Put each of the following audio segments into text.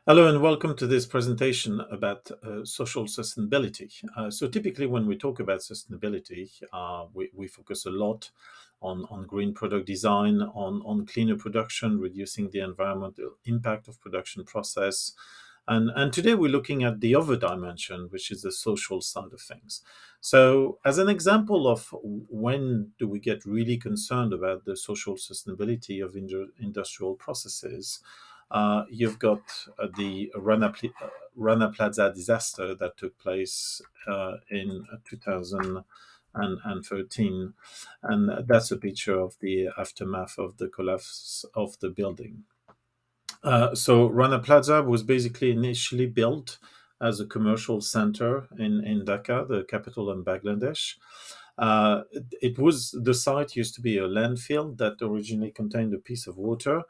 Hello and welcome to this presentation about social sustainability. So typically when we talk about sustainability, we focus a lot on green product design, on cleaner production, reducing the environmental impact of production process. And today we're looking at the other dimension, which is the social side of things. So as an example of when do we get really concerned about the social sustainability of industrial processes, you've got the Rana Plaza disaster that took place in 2013, and that's a picture of the aftermath of the collapse of the building. So Rana Plaza was basically initially built as a commercial center in Dhaka, the capital in Bangladesh. It was the site used to be a landfill that originally contained a piece of water.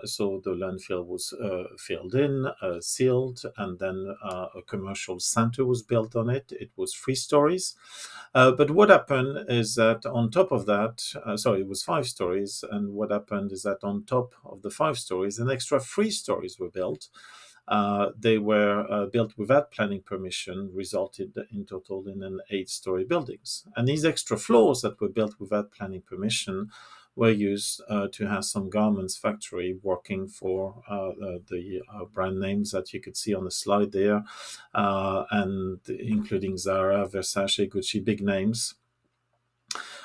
So the landfill was filled in, sealed, and then a commercial center was built on it. It was 3 stories. But what happened is that on top of that, sorry, it was 5 stories. And what happened is that on top of the 5 stories, an extra 3 stories were built. They were built without planning permission, resulted in total in an 8 story buildings. And these extra floors that were built without planning permission were used to have some garments factory working for the brand names that you could see on the slide there, and including Zara, Versace, Gucci, big names.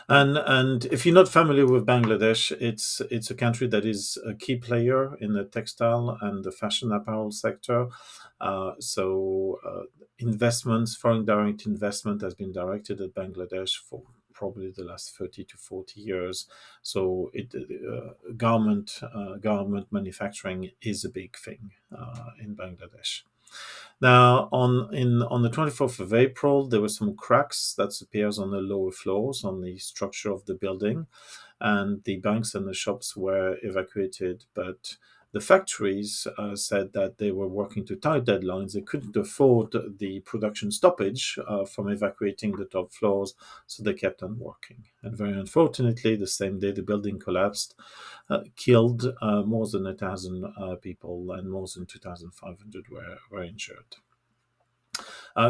And if you're not familiar with Bangladesh, it's a country that is a key player in the textile and the fashion apparel sector. So investments, foreign direct investment, has been directed at Bangladesh for probably the last 30 to 40 years. So garment manufacturing is a big thing in Bangladesh. Now, on the 24th of April, there were some cracks that appears on the lower floors on the structure of the building, and the banks and the shops were evacuated. But the factories said that they were working to tight deadlines. They couldn't afford the production stoppage from evacuating the top floors, so they kept on working. And very unfortunately, the same day the building collapsed, killed more than 1,000 people, and more than 2,500 were injured.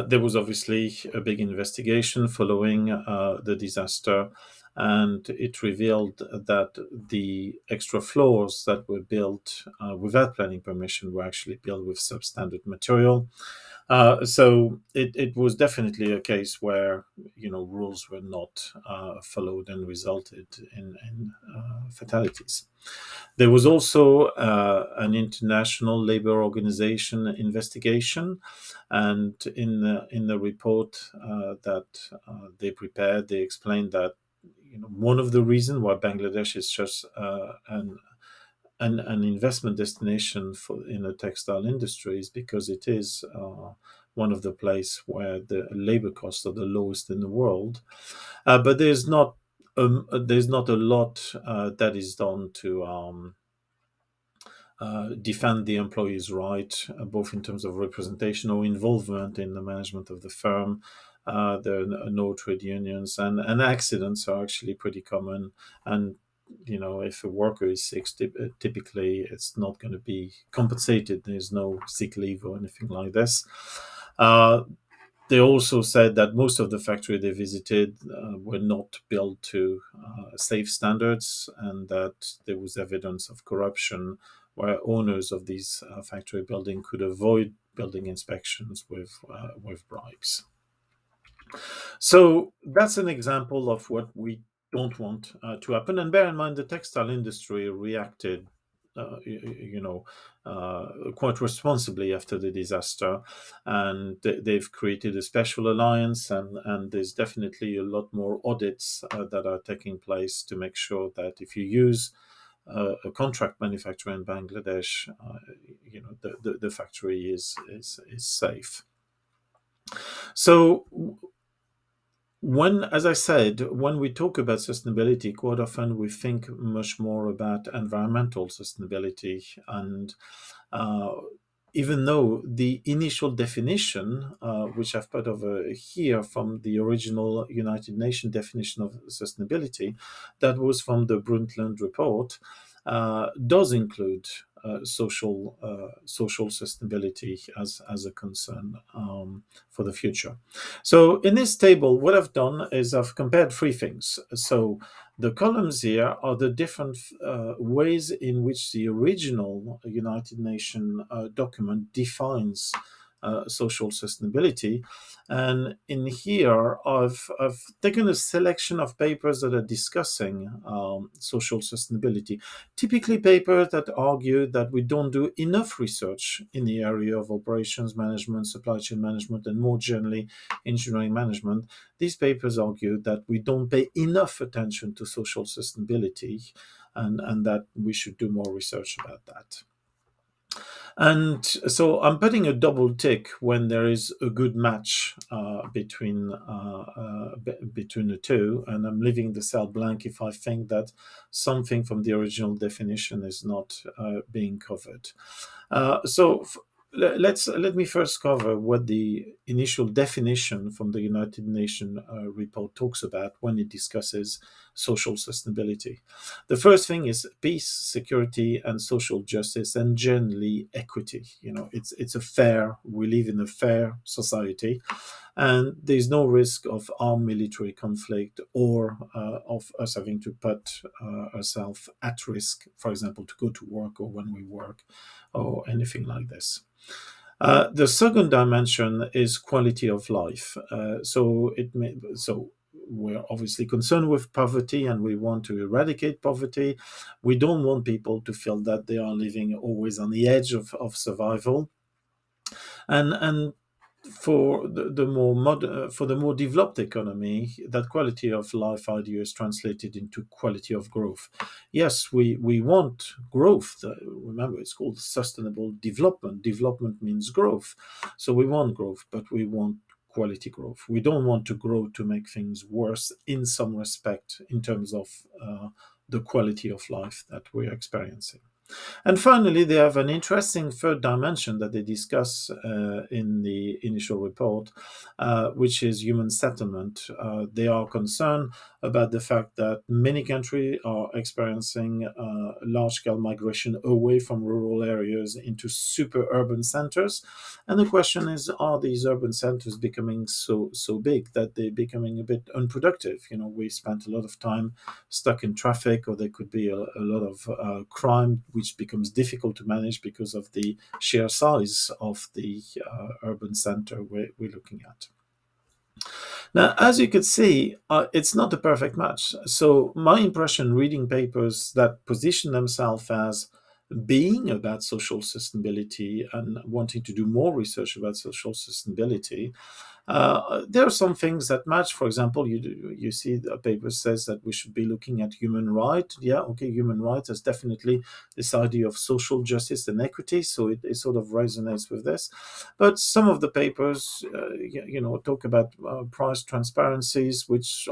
There was obviously a big investigation following the disaster, and it revealed that the extra floors that were built without planning permission were actually built with substandard material. So it was definitely a case where rules were not followed and resulted in fatalities. There was also an international labor organization investigation, and in the report that they prepared, they explained that one of the reasons why Bangladesh is just an investment destination for in the textile industry is because it is one of the places where the labor costs are the lowest in the world. But there's not a lot that is done to defend the employees' right, both in terms of representation or involvement in the management of the firm. There are no trade unions, and accidents are actually pretty common. And if a worker is sick, typically it's not going to be compensated. There's no sick leave or anything like this. Uh, they also said that most of the factory they visited were not built to safe standards, and that there was evidence of corruption, where owners of these factory building could avoid building inspections with bribes. So that's an example of what we don't want to happen. And bear in mind, the textile industry reacted, quite responsibly after the disaster, and they've created a special alliance, and there's definitely a lot more audits that are taking place to make sure that if you use a contract manufacturer in Bangladesh, the factory is safe. So as I said, when we talk about sustainability, quite often we think much more about environmental sustainability. And uh, even though the initial definition, which I've put over here from the original United Nations definition of sustainability, that was from the Brundtland report, does include social sustainability as a concern for the future. So in this table, what I've done is I've compared three things. So the columns here are the different ways in which the original United Nations document defines social sustainability. And in here, I've taken a selection of papers that are discussing social sustainability. Typically, papers that argue that we don't do enough research in the area of operations management, supply chain management, and more generally, engineering management. These papers argue that we don't pay enough attention to social sustainability, and that we should do more research about that. And so I'm putting a double tick when there is a good match between the two, and I'm leaving the cell blank if I think that something from the original definition is not being covered. Let me first cover what the initial definition from the United Nations report talks about when it discusses social sustainability. The first thing is peace, security, and social justice, and generally equity. It's a fair. We live in a fair society, and there's no risk of armed military conflict or of us having to put ourselves at risk, for example, to go to work or when we work, or anything like this. The second dimension is quality of life. So we're obviously concerned with poverty, and we want to eradicate poverty. We don't want people to feel that they are living always on the edge of survival. And for for the more developed economy, that quality of life idea is translated into quality of growth. Yes, we want growth. Remember, it's called sustainable development. Development means growth. So we want growth, but we want quality growth. We don't want to grow to make things worse in some respect in terms of the quality of life that we're experiencing. And finally, they have an interesting third dimension that they discuss in the initial report, which is human settlement. They are concerned about the fact that many countries are experiencing large-scale migration away from rural areas into super urban centers. And the question is, are these urban centers becoming so big that they're becoming a bit unproductive? We spent a lot of time stuck in traffic, or there could be a lot of crime, which becomes difficult to manage because of the sheer size of the urban center we're looking at. Now, as you could see, it's not a perfect match. So my impression reading papers that position themselves as being about social sustainability and wanting to do more research about social sustainability, there are some things that match. For example, you see the paper says that we should be looking at human rights. Yeah, okay, human rights is definitely this idea of social justice and equity, so it sort of resonates with this. But some of the papers, talk about price transparencies, which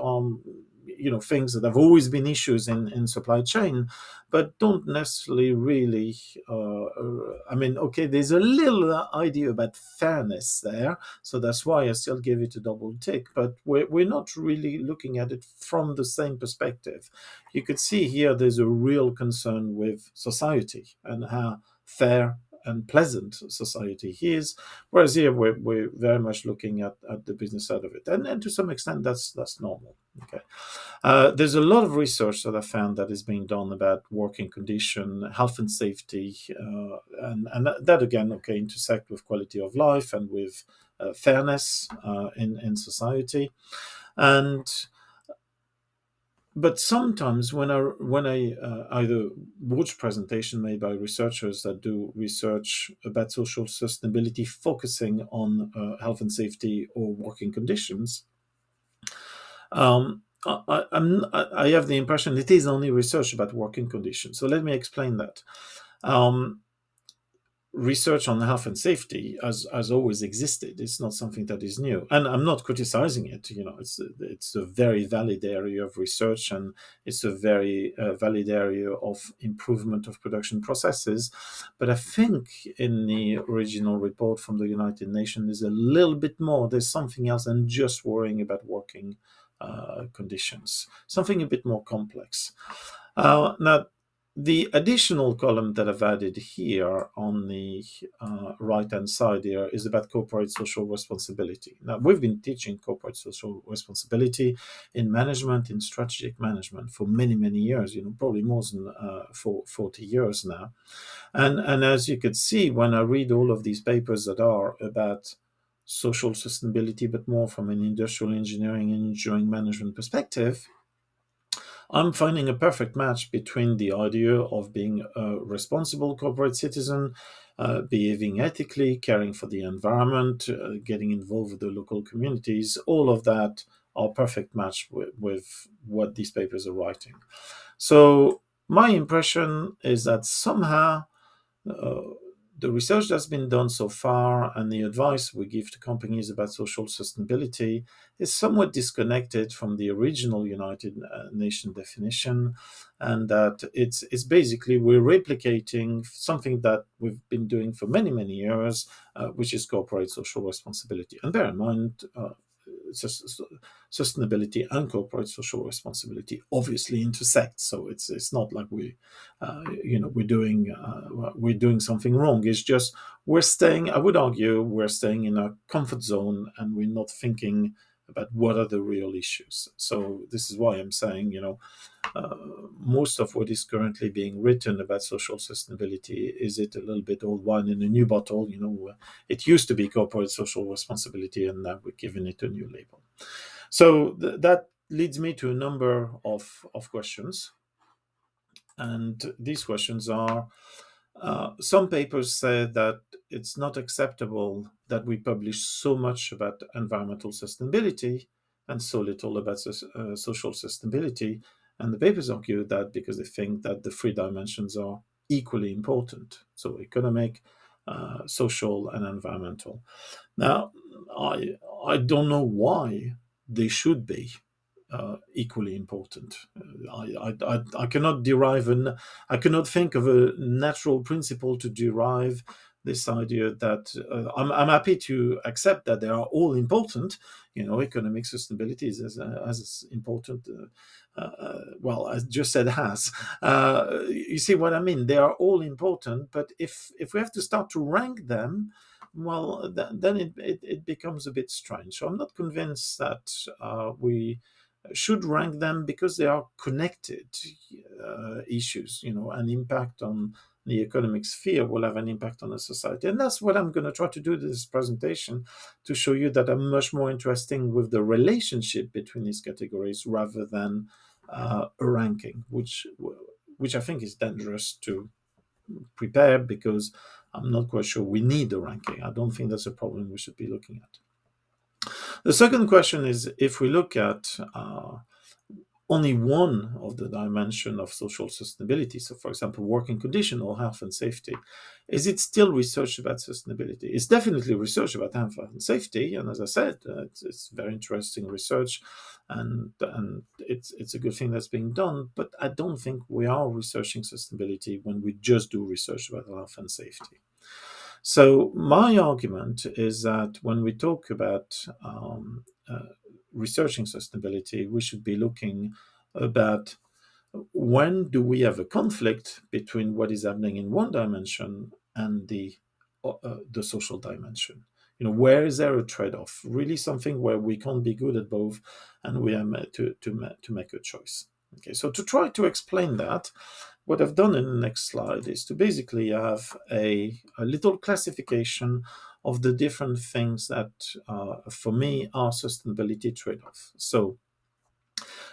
things that have always been issues in supply chain, but don't necessarily really. Okay, there's a little idea about fairness there, so that's why I still give it a double tick. But we're not really looking at it from the same perspective. You could see here there's a real concern with society and how fair and pleasant society is, whereas here we're very much looking at the business side of it, and to some extent that's normal. Okay, there's a lot of research that I found that is being done about working condition, health and safety, and that again, okay, intersect with quality of life and with fairness in society. And but sometimes when I either watch presentation made by researchers that do research about social sustainability, focusing on health and safety or working conditions, I have the impression it is only research about working conditions. So let me explain that. Um, Research on health and safety has always existed. It's not something that is new, and I'm not criticizing it. It's a very valid area of research, and it's a very valid area of improvement of production processes. But I think in the original report from the United Nations, there's a little bit more. There's something else than just worrying about working conditions. Something a bit more complex. Now, The additional column that I've added here on the right-hand side here is about corporate social responsibility. Now, we've been teaching corporate social responsibility in management, in strategic management for many, many years, probably more than 40 years now. And as you could see, when I read all of these papers that are about social sustainability, but more from an industrial engineering and engineering management perspective, I'm finding a perfect match between the idea of being a responsible corporate citizen, behaving ethically, caring for the environment, getting involved with the local communities. All of that are perfect match with what these papers are writing. So my impression is that somehow uh, the research that's been done so far and the advice we give to companies about social sustainability is somewhat disconnected from the original United Nations definition, and that it's basically we're replicating something that we've been doing for many, many years, which is corporate social responsibility. And bear in mind, sustainability and corporate social responsibility obviously intersect. So it's not like we're doing something wrong. It's just we're staying. I would argue we're staying in a comfort zone, and we're not thinking about what are the real issues. So this is why I'm saying, uh, most of what is currently being written about social sustainability is it a little bit old wine in a new bottle. It used to be corporate social responsibility, and now we're giving it a new label. So that leads me to a number of questions, and these questions are: some papers say that it's not acceptable that we publish so much about environmental sustainability and so little about social sustainability. And the papers argue that because they think that the three dimensions are equally important, so economic, social, and environmental. Now, I I don't know why they should be equally important. I cannot I cannot think of a natural principle to derive this idea that I'm happy to accept that they are all important. Economic sustainability is as important. Well, I just said has. You see what I mean? They are all important, but if we have to start to rank them, well, then it becomes a bit strange. So I'm not convinced that we should rank them because they are connected issues. An impact on the economic sphere will have an impact on the society. And that's what I'm going to try to do in this presentation, to show you that I'm much more interested with the relationship between these categories rather than a ranking, which I think is dangerous to prepare, because I'm not quite sure we need a ranking. I don't think that's a problem we should be looking at. The second question is, if we look at only one of the dimension of social sustainability, so for example, working condition or health and safety, is it still research about sustainability? It's definitely research about health and safety, and as I said, it's very interesting research, and it's a good thing that's being done. But I don't think we are researching sustainability when we just do research about health and safety. So my argument is that when we talk about researching sustainability, we should be looking about when do we have a conflict between what is happening in one dimension and the social dimension. Where is there a trade-off? Really, something where we can't be good at both, and we are made to make a choice. Okay, so to try to explain that, what I've done in the next slide is to basically have a little classification of the different things that, for me, are sustainability trade-off. So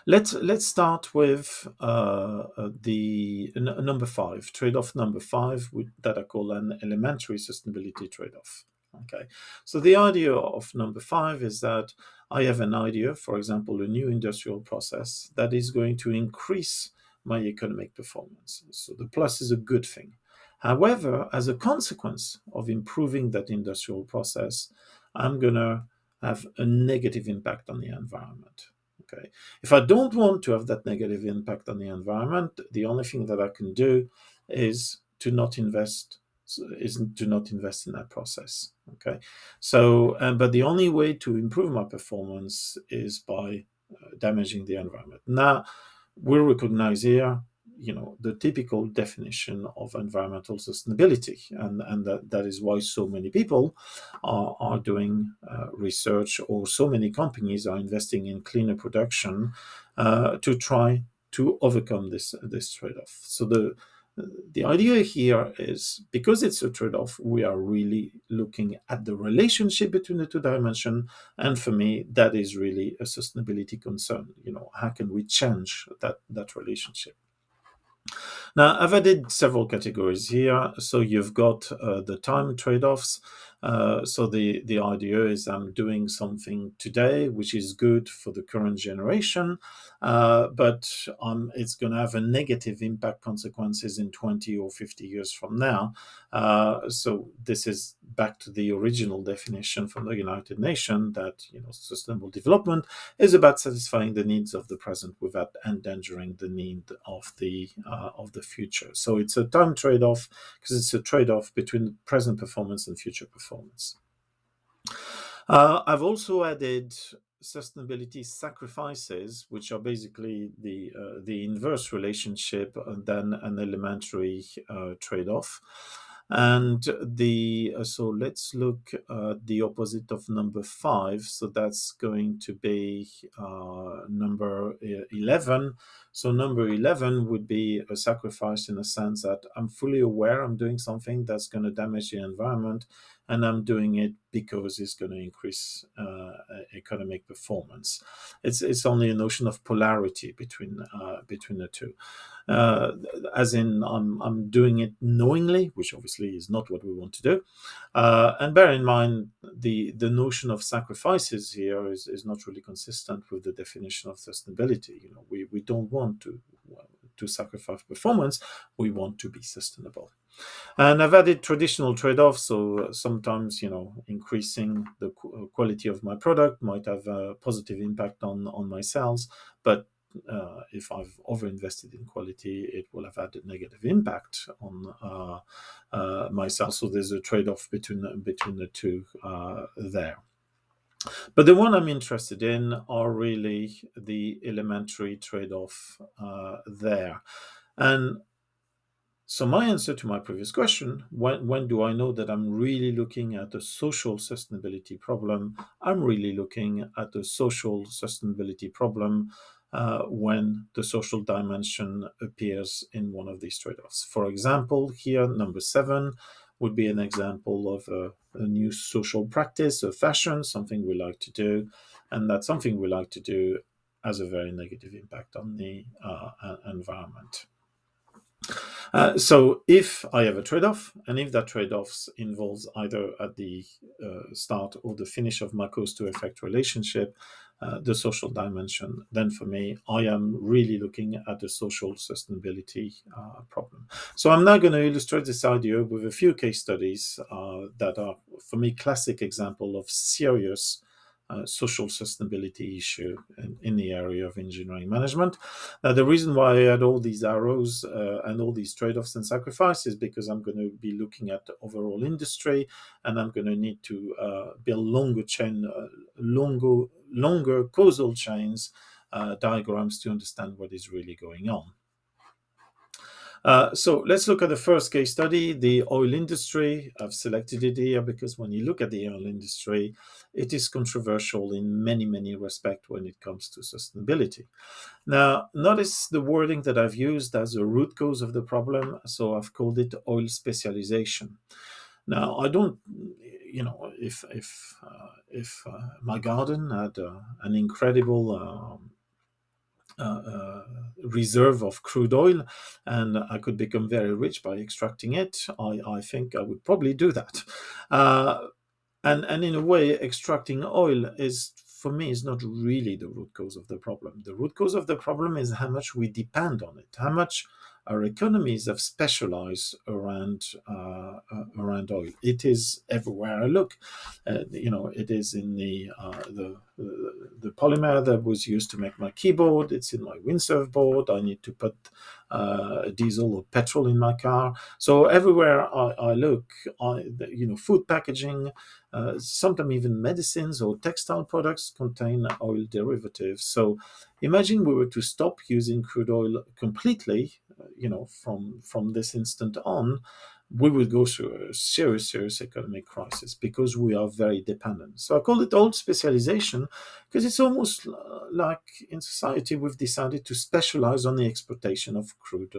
let's start with the number five, trade-off number five, that I call an elementary sustainability trade-off. Okay, so the idea of number five is that I have an idea, for example, a new industrial process that is going to increase my economic performance. So the plus is a good thing. However, as a consequence of improving that industrial process, I'm going to have a negative impact on the environment. Okay. If I don't want to have that negative impact on the environment, the only thing that I can do is to not invest in that process. Okay. So, but the only way to improve my performance is by damaging the environment. Now, we recognize here, the typical definition of environmental sustainability, and that is why so many people are doing research, or so many companies are investing in cleaner production to try to overcome this trade-off. So the idea here is, because it's a trade-off, we are really looking at the relationship between the two dimensions. And for me, that is really a sustainability concern. How can we change that relationship? Now, I've added several categories here. So you've got the time trade-offs. So the idea is, I'm doing something today which is good for the current generation, but it's going to have a negative impact consequences in 20 or 50 years from now. So this is back to the original definition from the United Nations, that sustainable development is about satisfying the needs of the present without endangering the need of the future. So it's a time trade-off, because it's a trade-off between present performance and future performance. I've also added sustainability sacrifices, which are basically the inverse relationship than an elementary trade-off. And so let's look at the opposite of number 5. So that's going to be number 11. So number 11 would be a sacrifice, in a sense that I'm fully aware I'm doing something that's going to damage the environment, and I'm doing it because it's going to increase economic performance. It's only a notion of polarity between the two. As in, I'm doing it knowingly, which obviously is not what we want to do. And bear in mind, the notion of sacrifices here is not really consistent with the definition of sustainability. We don't want to sacrifice performance. We want to be sustainable. And I've added traditional trade-offs. So sometimes, increasing the quality of my product might have a positive impact on my sales, but if I've overinvested in quality, it will have had a negative impact on my sales. So there's a trade-off between the two there. But the one I'm interested in are really the elementary trade-off there. And so my answer to my previous question, when do I know that I'm really looking at a social sustainability problem? I'm really looking at a social sustainability problem when the social dimension appears in one of these trade-offs. For example, here, number 7 would be an example of a new social practice, a fashion, something we like to do, and that something we like to do has a very negative impact on the environment. So if I have a trade-off, and if that trade-off involves either at the start or the finish of my cause-to-effect relationship, the social dimension, then for me, I am really looking at the social sustainability problem. So I'm now going to illustrate this idea with a few case studies that are, for me, classic example of serious social sustainability issue in the area of engineering management. The reason why I had all these arrows and all these trade-offs and sacrifices, because I'm going to be looking at the overall industry, and I'm going to need to build longer causal chains diagrams to understand what is really going on. So let's look at the first case study, the oil industry. I've selected it here because when you look at the oil industry, it is controversial in many, many respects when it comes to sustainability. Now, notice the wording that I've used as a root cause of the problem. So I've called it oil specialization. Now, I don't, if my garden had an incredible reserve of crude oil, and I could become very rich by extracting it, I think I would probably do that. And in a way, extracting oil is, for me, is not really the root cause of the problem. The root cause of the problem is how much we depend on it, how much our economies have specialized around oil. It is everywhere I look. It is in the polymer that was used to make my keyboard. It's in my windsurf board. I need to put diesel or petrol in my car. So everywhere I look, food packaging, sometimes even medicines or textile products contain oil derivatives. So imagine we were to stop using crude oil completely. from this instant on, we will go through a serious economic crisis because we are very dependent. So I call it old specialization because it's almost like in society we've decided to specialize on the exploitation of crude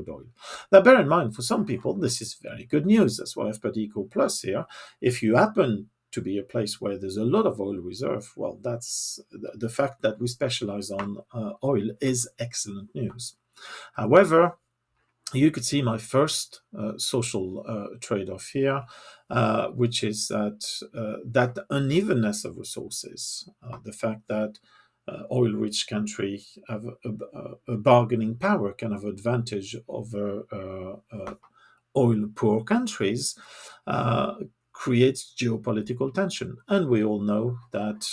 oil. Now, bear in mind, for some people, this is very good news. That's why I've put Eco Plus here. If you happen to be a place where there's a lot of oil reserve, well, that's the fact that we specialize on oil is excellent news. However, you could see my first social trade-off here, which is that unevenness of resources, the fact that oil-rich countries have a bargaining power, kind of advantage over oil-poor countries, uh, creates geopolitical tension. And we all know that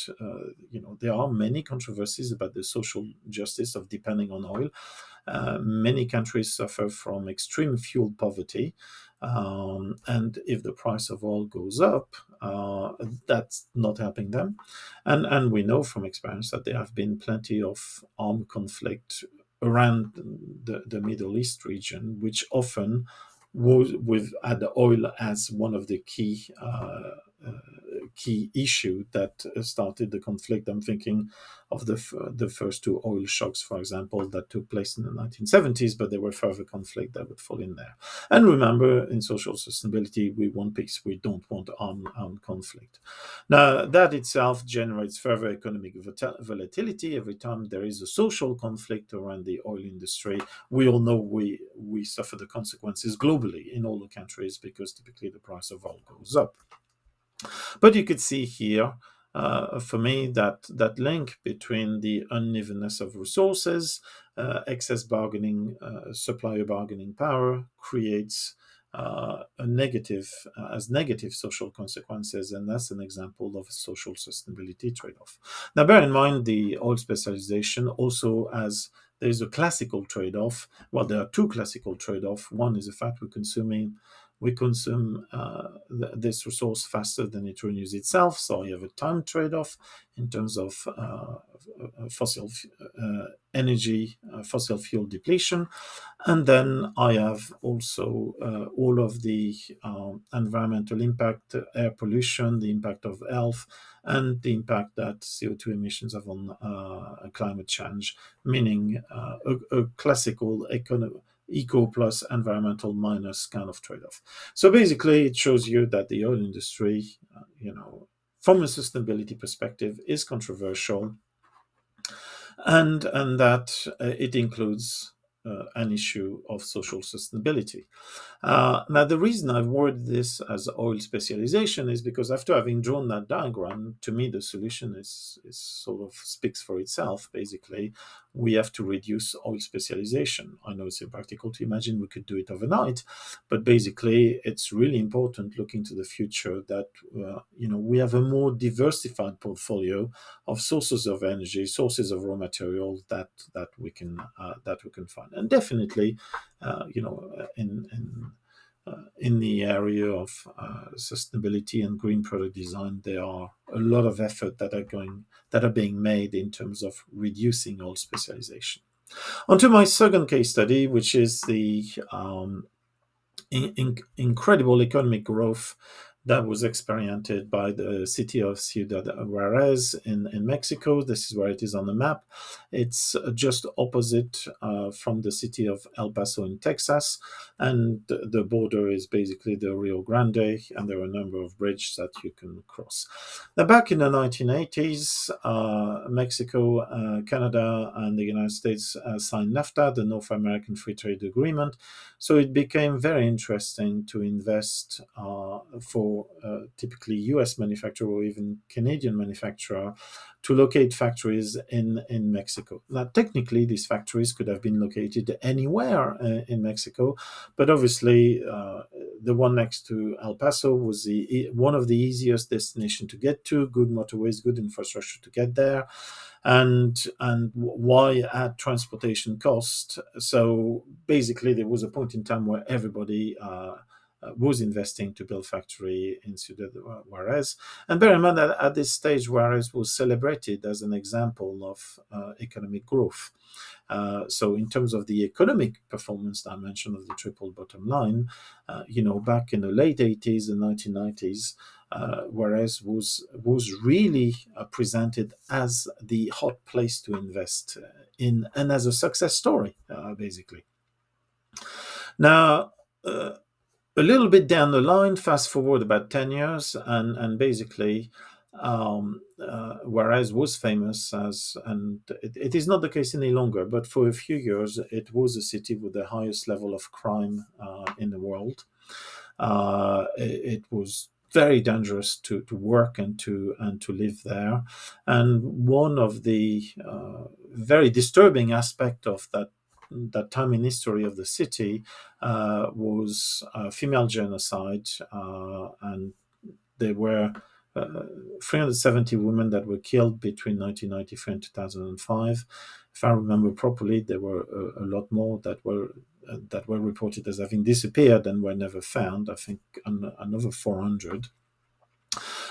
there are many controversies about the social justice of depending on oil. Many countries suffer from extreme fuel poverty. And if the price of oil goes up, that's not helping them. And we know from experience that there have been plenty of armed conflict around the Middle East region, which often was with had oil as one of the uh, key issue that started the conflict. I'm thinking of the first two oil shocks, for example, that took place in the 1970s, but there were further conflict that would fall in there. And remember, in social sustainability, we want peace. We don't want armed conflict. Now, that itself generates further economic volatility. Every time there is a social conflict around the oil industry, we all know we suffer the consequences globally in all the countries because typically the price of oil goes up. But you could see here, for me, that link between the unevenness of resources, excess bargaining, supplier bargaining power creates a negative as negative social consequences, and that's an example of a social sustainability trade-off. Now, bear in mind the oil specialization also as there's a classical trade-off. Well, there are two classical trade-off. One is the fact we consume this resource faster than it renews itself. So you have a time trade-off in terms of fossil energy, fossil fuel depletion. And then I have also all of the environmental impact, air pollution, the impact of health, and the impact that CO2 emissions have on climate change, meaning a classical eco plus environmental minus kind of trade-off. So basically, it shows you that the oil industry, from a sustainability perspective, is controversial, and that it includes an issue of social sustainability. Now, the reason I've worded this as oil specialization is because after having drawn that diagram, to me, the solution is sort of speaks for itself. Basically, we have to reduce oil specialization. I know it's impractical to imagine we could do it overnight, but basically, it's really important looking to the future that we have a more diversified portfolio of sources of energy, sources of raw material that we can find, and definitely, in the area of sustainability and green product design, there are a lot of effort that are being made in terms of reducing oil specialization. On to my second case study, which is the incredible economic growth that was experienced by the city of Ciudad Juarez in Mexico. This is where it is on the map. It's just opposite from the city of El Paso in Texas, and the border is basically the Rio Grande, and there are a number of bridges that you can cross. Now, back in the 1980s, Mexico, Canada, and the United States signed NAFTA, the North American Free Trade Agreement. So it became very interesting to invest for typically US manufacturer or even Canadian manufacturer to locate factories in Mexico. Now, technically, these factories could have been located anywhere in Mexico, but obviously the one next to El Paso was one of the easiest destination to get to, good motorways, good infrastructure to get there, and why add transportation cost? So basically, there was a point in time where everybody was investing to build factory in Ciudad Juarez. And bear in mind that at this stage, Juarez was celebrated as an example of economic growth. So in terms of the economic performance dimension of the triple bottom line, back in the late 80s and 1990s, Juarez was really presented as the hot place to invest in and as a success story, basically. Now, a little bit down the line, fast forward about 10 years, and basically, whereas was famous as, and it is not the case any longer, but for a few years, it was a city with the highest level of crime in the world. It was very dangerous to work and to live there, and one of the very disturbing aspect of that time in history of the city was female genocide, and there were uh, 370 women that were killed between 1993 and 2005. If I remember properly, there were a lot more that were reported as having disappeared and were never found. I think another 400.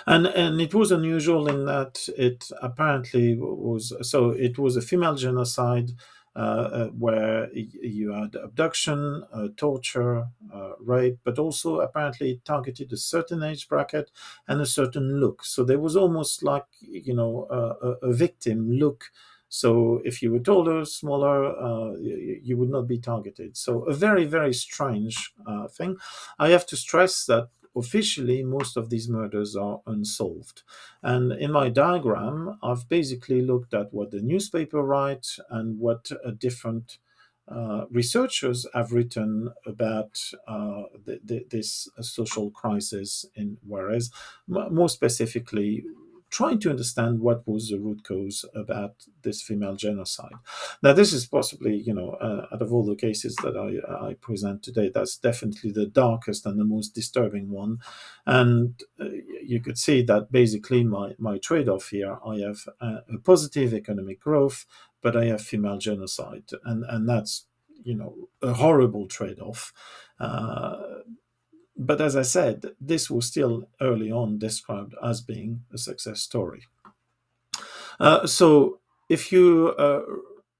And it was unusual in that it apparently was, so it was a female genocide, where you had abduction, torture, rape, but also apparently it targeted a certain age bracket and a certain look. So there was almost like, a victim look. So if you were taller, smaller, you would not be targeted. So a very, very strange thing. I have to stress that officially most of these murders are unsolved. And in my diagram, I've basically looked at what the newspaper write and what different researchers have written about this social crisis in Juarez, more specifically trying to understand what was the root cause about this female genocide. Now, this is possibly, out of all the cases that I present today, that's definitely the darkest and the most disturbing one. And you could see that basically my trade off here, I have a positive economic growth, but I have female genocide. And that's, a horrible trade off. But as I said, this was still early on described as being a success story. So if you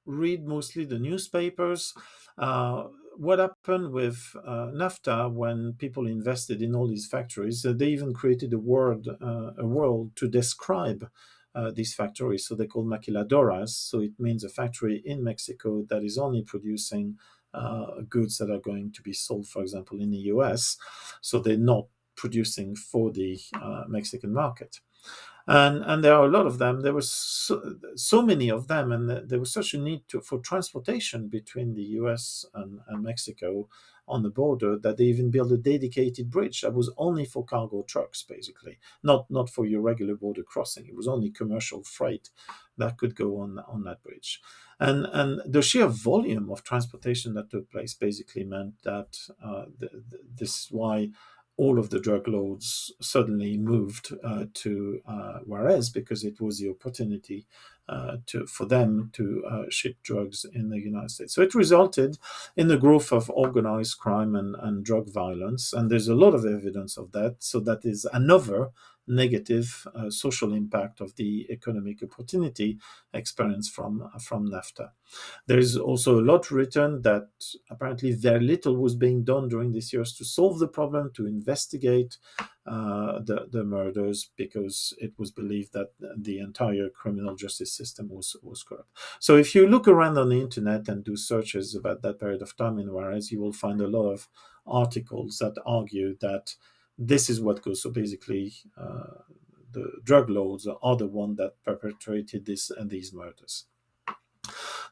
read mostly the newspapers, what happened with NAFTA when people invested in all these factories? They even created a word to describe these factories. So they call maquiladoras. So it means a factory in Mexico that is only producing goods that are going to be sold, for example, in the US. So they're not producing for the Mexican market. And there are a lot of them. There were so many of them, and there was such a need for transportation between the US and Mexico on the border that they even built a dedicated bridge that was only for cargo trucks, basically, not for your regular border crossing. It was only commercial freight that could go on that bridge. And the sheer volume of transportation that took place basically meant that this is why all of the drug lords suddenly moved to Juarez, because it was the opportunity for them to ship drugs in the United States. So it resulted in the growth of organized crime and drug violence, and there's a lot of evidence of that. So that is another negative social impact of the economic opportunity experienced from NAFTA. There is also a lot written that apparently very little was being done during these years to solve the problem, to investigate the murders, because it was believed that the entire criminal justice system was corrupt. So if you look around on the internet and do searches about that period of time in Juarez, you will find a lot of articles that argue that this is what goes. So basically, the drug lords are the one that perpetrated these murders.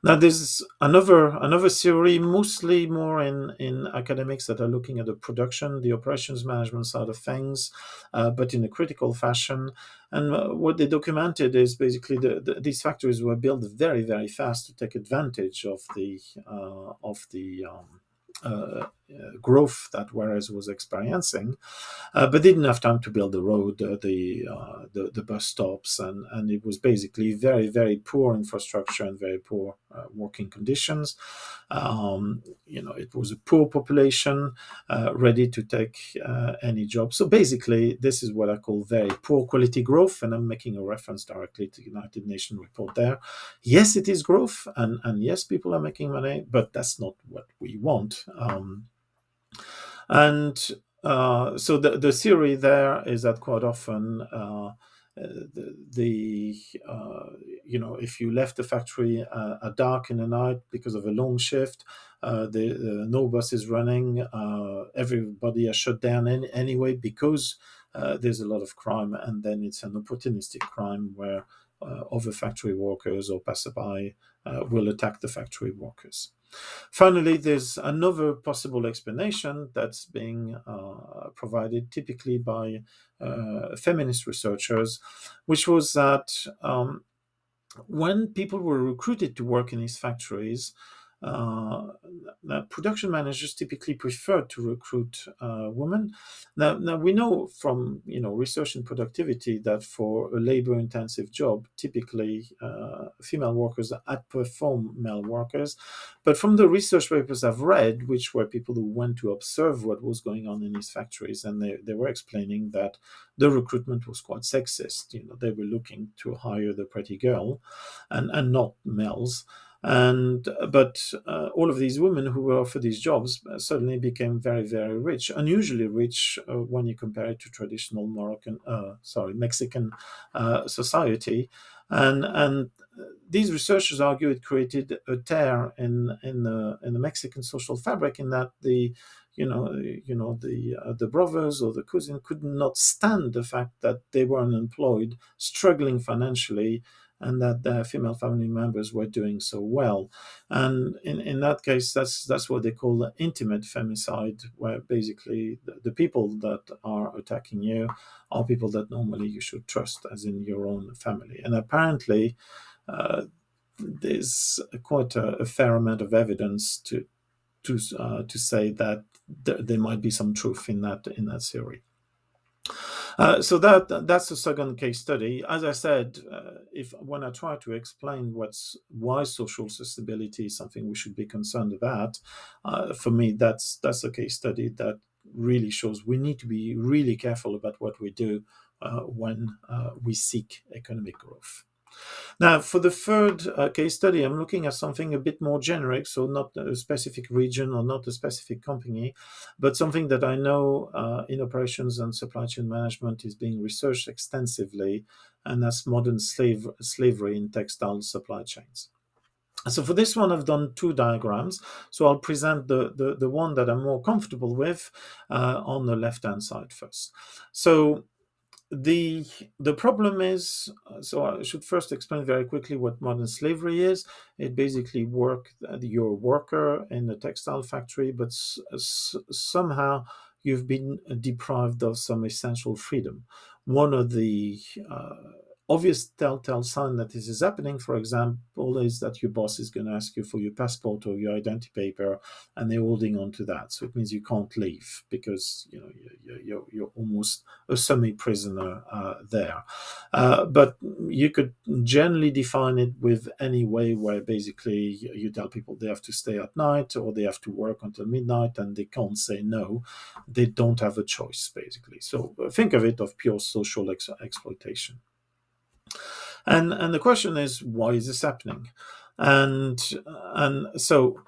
Now, there's another theory, mostly more in academics, that are looking at the production, the operations management side of things, but in a critical fashion. And what they documented is basically these factories were built very, very fast to take advantage of the growth that Juarez was experiencing, but didn't have time to build the road, the bus stops, and it was basically very, very poor infrastructure and very poor working conditions. It was a poor population, ready to take any job. So basically, this is what I call very poor quality growth, and I'm making a reference directly to the United Nations report there. Yes, it is growth, and yes, people are making money, but that's not what we want. And so the theory there is that quite often the if you left the factory at dark in the night because of a long shift, no bus is running, everybody has shut down anyway because there's a lot of crime, and then it's an opportunistic crime where other factory workers or passerby will attack the factory workers. Finally, there's another possible explanation that's being provided typically by feminist researchers, which was that when people were recruited to work in these factories, uh, production managers typically preferred to recruit women. Now we know from research in productivity that for a labor-intensive job, typically female workers outperform male workers. But from the research papers I've read, which were people who went to observe what was going on in these factories, and they were explaining that the recruitment was quite sexist. They were looking to hire the pretty girl, and not males. And but all of these women who were offered these jobs suddenly became very, very rich, unusually rich when you compare it to traditional Mexican society. And these researchers argue it created a tear in the Mexican social fabric, in that the brothers or the cousin could not stand the fact that they were unemployed, struggling financially, and that their female family members were doing so well. And in that case, that's what they call the intimate femicide, where basically the people that are attacking you are people that normally you should trust, as in your own family. And apparently, uh, there's quite a fair amount of evidence to say that there might be some truth in that theory. So that's the second case study. As I said, if when I try to explain why social sustainability is something we should be concerned about, for me that's a case study that really shows we need to be really careful about what we do when we seek economic growth. Now, for the third case study, I'm looking at something a bit more generic, so not a specific region or not a specific company, but something that I know in operations and supply chain management is being researched extensively, and that's modern slavery in textile supply chains. So for this one, I've done two diagrams. So I'll present the one that I'm more comfortable with on the left-hand side first. So the the problem is, so I should first explain very quickly what modern slavery is. It basically you're a worker in a textile factory, but somehow you've been deprived of some essential freedom. One of the obvious telltale sign that this is happening, for example, is that your boss is going to ask you for your passport or your identity paper, and they're holding on to that. So it means you can't leave because you're almost a semi-prisoner there. But you could generally define it with any way where basically you tell people they have to stay at night or they have to work until midnight and they can't say no. They don't have a choice, basically. So think of it of pure social exploitation. And the question is, why is this happening? And so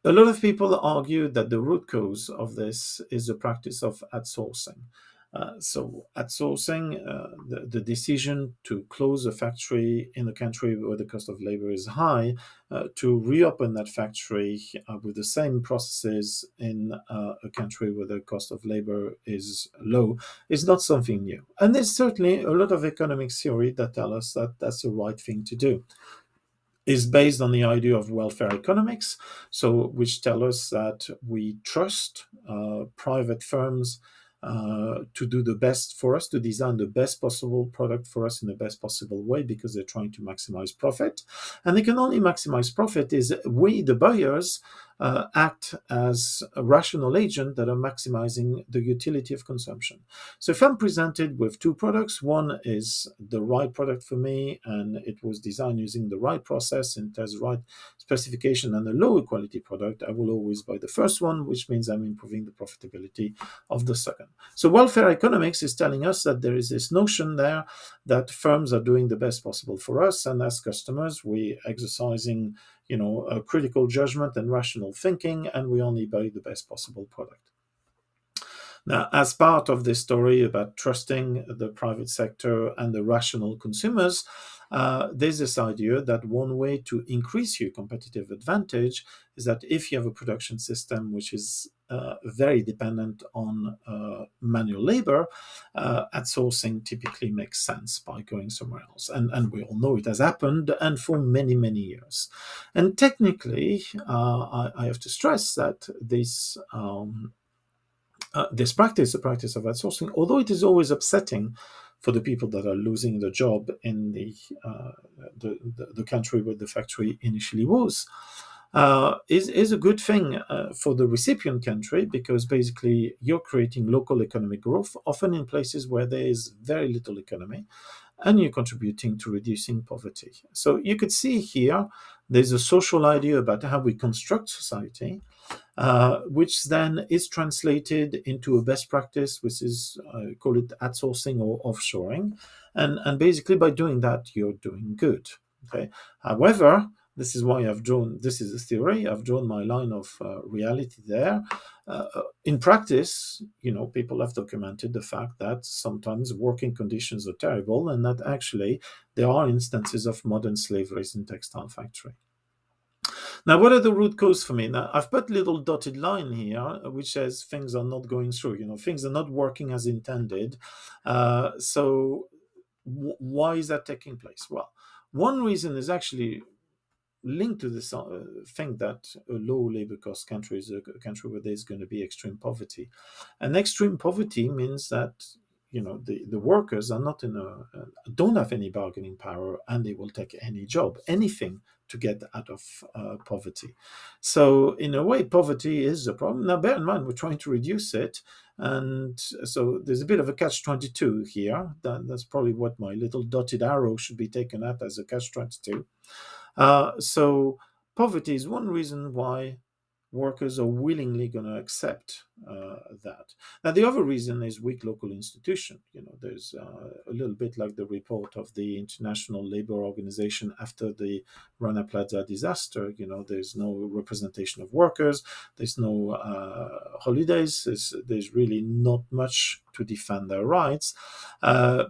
a lot of people argue that the root cause of this is the practice of outsourcing. So outsourcing, the decision to close a factory in a country where the cost of labor is high, to reopen that factory with the same processes in a country where the cost of labor is low, is not something new. And there's certainly a lot of economic theory that tell us that that's the right thing to do. Is based on the idea of welfare economics, so which tell us that we trust private firms to do the best for us, to design the best possible product for us in the best possible way, because they're trying to maximize profit. And they can only maximize profit is we, the buyers, act as a rational agent that are maximizing the utility of consumption. So if I'm presented with two products, one is the right product for me and it was designed using the right process and it has the right specification, and a lower quality product, I will always buy the first one, which means I'm improving the profitability of the second. So welfare economics is telling us that there is this notion there that firms are doing the best possible for us, and as customers, we exercising, a critical judgment and rational thinking, and we only buy the best possible product. Now, as part of this story about trusting the private sector and the rational consumers, there's this idea that one way to increase your competitive advantage is that if you have a production system which is very dependent on manual labor, outsourcing typically makes sense by going somewhere else. And we all know it has happened, and for many, many years. And technically, I have to stress that this practice, the practice of outsourcing, although it is always upsetting for the people that are losing the job in the country where the factory initially was, is a good thing for the recipient country, because basically you're creating local economic growth, often in places where there is very little economy, and you're contributing to reducing poverty. So you could see here there's a social idea about how we construct society, which then is translated into a best practice, which is call it outsourcing or offshoring, and basically by doing that you're doing good. Okay. However, this is why I've drawn. This is a theory. I've drawn my line of reality there. In practice, people have documented the fact that sometimes working conditions are terrible, and that actually there are instances of modern slavery in textile factory. Now, what are the root cause for me? Now, I've put a little dotted line here, which says things are not going through. Things are not working as intended. Why is that taking place? Well, one reason is actually linked to this thing that a low labor cost country is a country where there's going to be extreme poverty. And extreme poverty means that the workers are not don't have any bargaining power, and they will take any job, anything to get out of poverty. So in a way, poverty is a problem. Now, bear in mind, we're trying to reduce it, and so there's a bit of a catch-22 here. That's probably what my little dotted arrow should be taken at as a catch-22. So poverty is one reason why workers are willingly going to accept that. Now, the other reason is weak local institution. There's a little bit like the report of the International Labour Organization after the Rana Plaza disaster. There's no representation of workers. There's no holidays. There's really not much to defend their rights,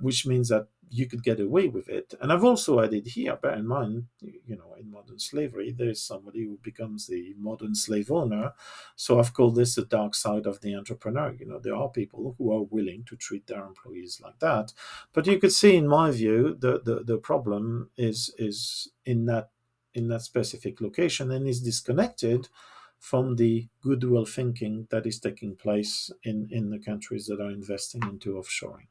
which means that you could get away with it. And I've also added here, bear in mind, in modern slavery, there's somebody who becomes the modern slave owner. So I've called this the dark side of the entrepreneur. There are people who are willing to treat their employees like that. But you could see, in my view, the problem is in that specific location, and is disconnected from the goodwill thinking that is taking place in the countries that are investing into offshoring.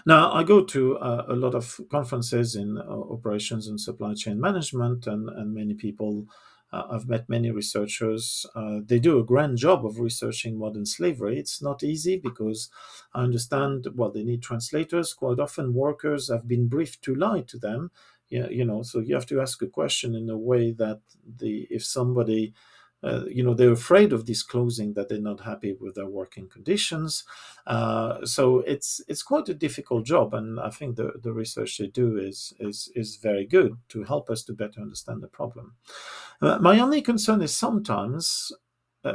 Now, I go to a lot of conferences in operations and supply chain management, and many people. I've met many researchers. They do a grand job of researching modern slavery. It's not easy because I understand, well, they need translators. Quite often, workers have been briefed to lie to them. Yeah, so you have to ask a question in a way that if somebody they're afraid of disclosing that they're not happy with their working conditions. So it's quite a difficult job, and I think the research they do is very good to help us to better understand the problem. My only concern is sometimes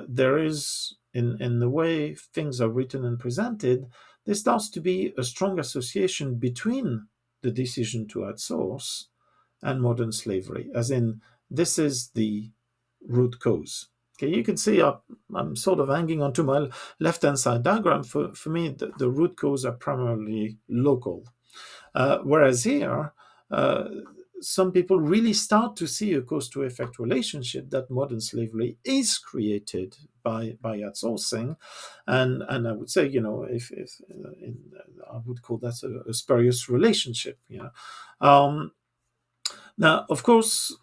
there is, in the way things are written and presented, there starts to be a strong association between the decision to outsource and modern slavery, as in this is the root cause. Okay, you can see I'm sort of hanging onto my left-hand side diagram. For me, the root cause are primarily local. Whereas here, some people really start to see a cause to effect relationship, that modern slavery is created by outsourcing. And I would say, if I would call that a spurious relationship. Now, of course,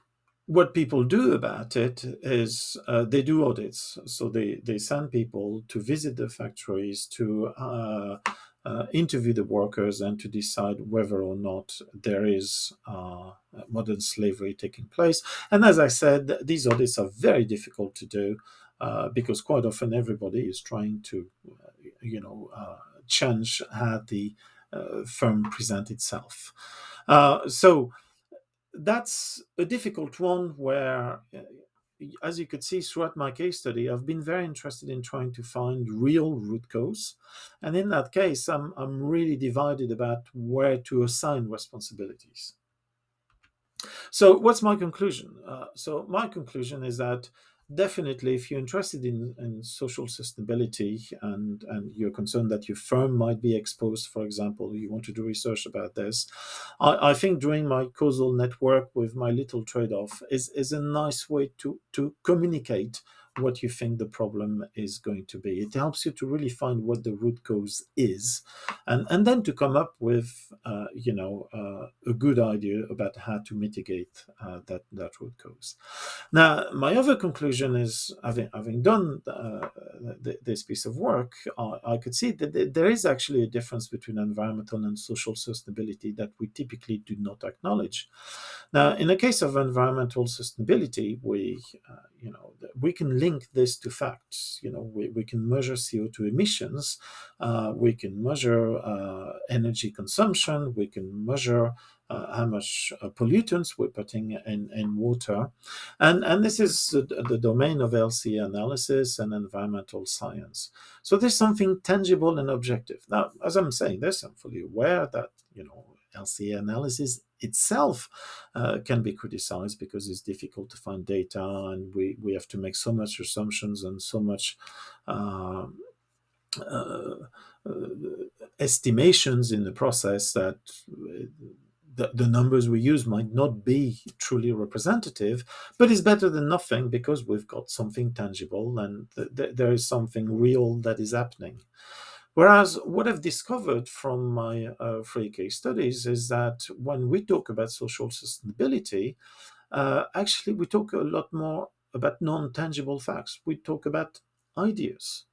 what people do about it is they do audits. So they send people to visit the factories, to interview the workers, and to decide whether or not there is modern slavery taking place. And as I said, these audits are very difficult to do because quite often everybody is trying to, change how the firm present itself. So that's a difficult one where, as you could see throughout my case study, I've been very interested in trying to find real root cause. And in that case, I'm really divided about where to assign responsibilities. So, what's my conclusion? So, my conclusion is that definitely, if you're interested in social sustainability, and you're concerned that your firm might be exposed, for example, you want to do research about this, I think doing my causal network with my little trade off is a nice way to communicate what you think the problem is going to be. It helps you to really find what the root cause is, and then to come up with a good idea about how to mitigate that root cause. Now, my other conclusion is, having done this piece of work, I could see that there is actually a difference between environmental and social sustainability that we typically do not acknowledge. Now, in the case of environmental sustainability, we can link this to facts. We can measure CO2 emissions, we can measure energy consumption, we can measure how much pollutants we're putting in water. And this is the domain of LCA analysis and environmental science. So there's something tangible and objective. Now, as I'm saying this, I'm fully aware that, LCA analysis itself can be criticized because it's difficult to find data, and we have to make so much assumptions and so much uh, uh, estimations in the process that the numbers we use might not be truly representative, but it's better than nothing because we've got something tangible, and there is something real that is happening. Whereas what I've discovered from my three case studies is that when we talk about social sustainability, actually we talk a lot more about non-tangible facts. We talk about ideas,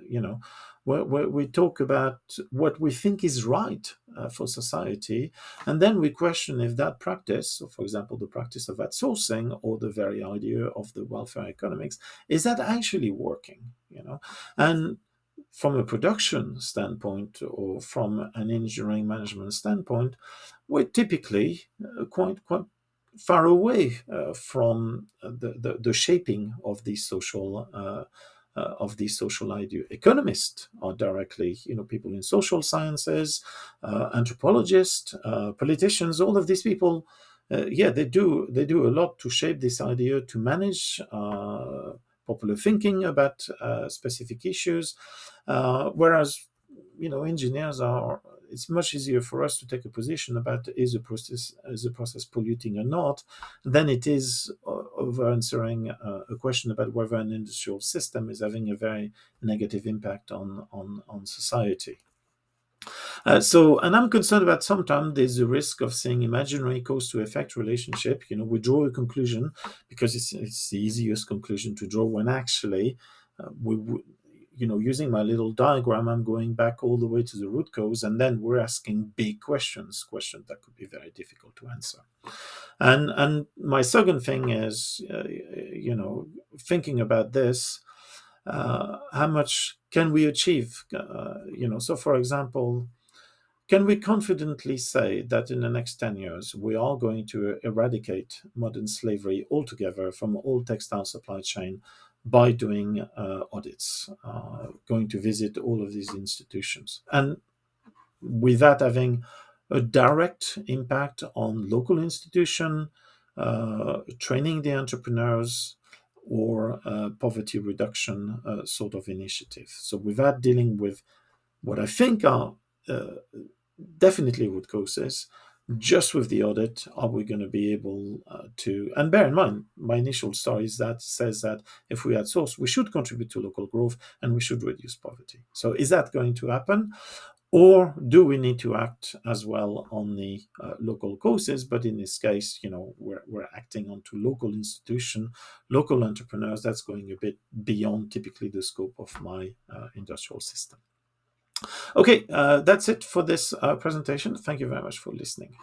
you know, where we talk about what we think is right for society, and then we question if that practice, so for example, the practice of outsourcing or the very idea of the welfare economics, is that actually working. And from a production standpoint or from an engineering management standpoint, we're typically quite far away from the shaping of these social idea. Economists are directly, people in social sciences, anthropologists, politicians. All of these people, yeah, they do a lot to shape this idea, to manage popular thinking about specific issues, whereas engineers are. It's much easier for us to take a position about is a process polluting or not than it is over answering a question about whether an industrial system is having a very negative impact on society. And I'm concerned about sometimes there's a risk of seeing imaginary cause to effect relationship. We draw a conclusion because it's the easiest conclusion to draw when actually using my little diagram, I'm going back all the way to the root cause, and then we're asking big questions that could be very difficult to answer. And my second thing is, thinking about this, how much can we achieve? So for example, can we confidently say that in the next 10 years, we are going to eradicate modern slavery altogether from all textile supply chain by doing audits, going to visit all of these institutions, and with that having a direct impact on local institution, training the entrepreneurs, or poverty reduction sort of initiative. So without dealing with what I think are uh, definitely root causes, just with the audit, are we going to be able to? And bear in mind, my initial story is that says that if we outsource, we should contribute to local growth and we should reduce poverty. So, is that going to happen? Or do we need to act as well on the local causes? But in this case, we're acting onto local institution, local entrepreneurs. That's going a bit beyond typically the scope of my industrial system. Okay, that's it for this presentation. Thank you very much for listening.